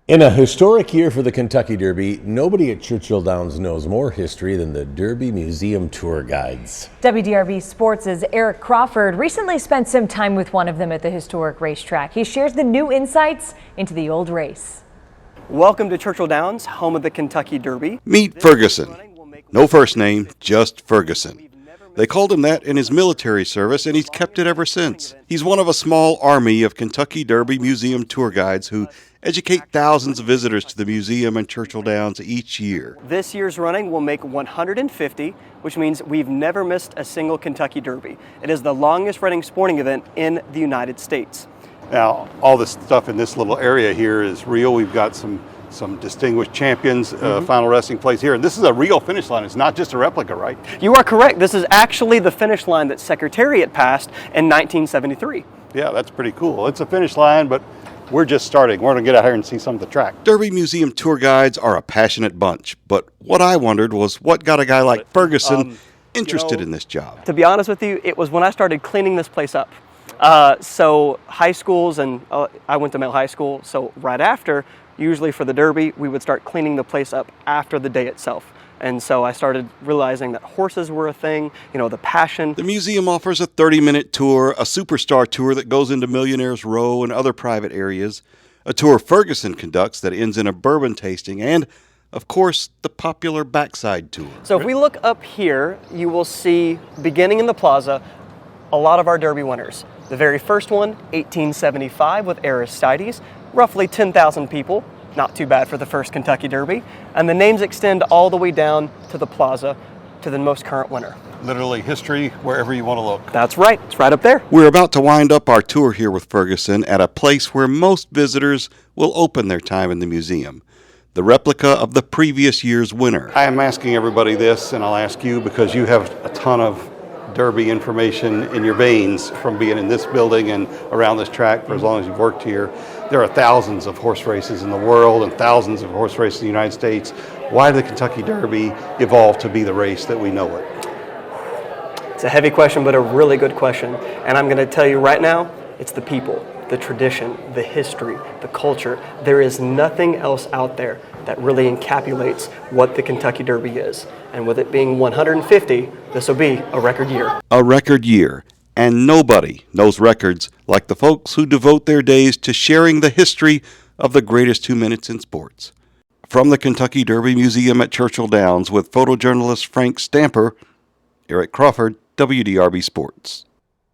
In a historic year for the Kentucky Derby, nobody at Churchill Downs knows more history than the Derby Museum tour guides. WDRB Sports' Eric Crawford recently spent some time with one of them at the historic racetrack. He shares the new insights into the old race. Welcome to Churchill Downs, home of the Kentucky Derby. Meet Ferguson. No first name, just Ferguson. They called him that in his military service, and he's kept it ever since. He's one of a small army of Kentucky Derby Museum tour guides who educate thousands of visitors to the museum and Churchill Downs each year. This year's running will make 150, which means we've never missed a single Kentucky Derby. It is the longest running sporting event in the United States. Now, all this stuff in this little area here is real. We've got some distinguished champions, final resting place here. And this is a real finish line. It's not just a replica, right? You are correct. This is actually the finish line that Secretariat passed in 1973. Yeah, that's pretty cool. It's a finish line, but we're just starting. We're going to get out here and see some of the track. Derby Museum tour guides are a passionate bunch, but what I wondered was what got a guy like Ferguson interested in this job. To be honest with you, it was when I started cleaning this place up. So high schools, and I went to Male High School, so right after, usually for the Derby, we would start cleaning the place up after the day itself. And so I started realizing that horses were a thing, you know, the passion. The museum offers a 30-minute tour, a superstar tour that goes into Millionaire's Row and other private areas, a tour Ferguson conducts that ends in a bourbon tasting, and, of course, the popular backside tour. So if we look up here, you will see, beginning in the plaza, a lot of our Derby winners. The very first one, 1875 with Aristides, roughly 10,000 people. Not too bad for the first Kentucky Derby. And the names extend all the way down to the plaza to the most current winner. Literally history wherever you want to look. That's right. It's right up there. We're about to wind up our tour here with Ferguson at a place where most visitors will open their time in the museum. The replica of the previous year's winner. I am asking everybody this, and I'll ask you because you have a ton of Derby information in your veins from being in this building and around this track for as long as you've worked here. There are thousands of horse races in the world and thousands of horse races in the United States. Why did the Kentucky Derby evolve to be the race that we know it? It's a heavy question, but a really good question. And I'm going to tell you right now, it's the people, the tradition, the history, the culture. There is nothing else out there that really encapsulates what the Kentucky Derby is. And with it being 150, this will be a record year. A record year. And nobody knows records like the folks who devote their days to sharing the history of the greatest 2 minutes in sports. From the Kentucky Derby Museum at Churchill Downs with photojournalist Frank Stamper, Eric Crawford, WDRB Sports.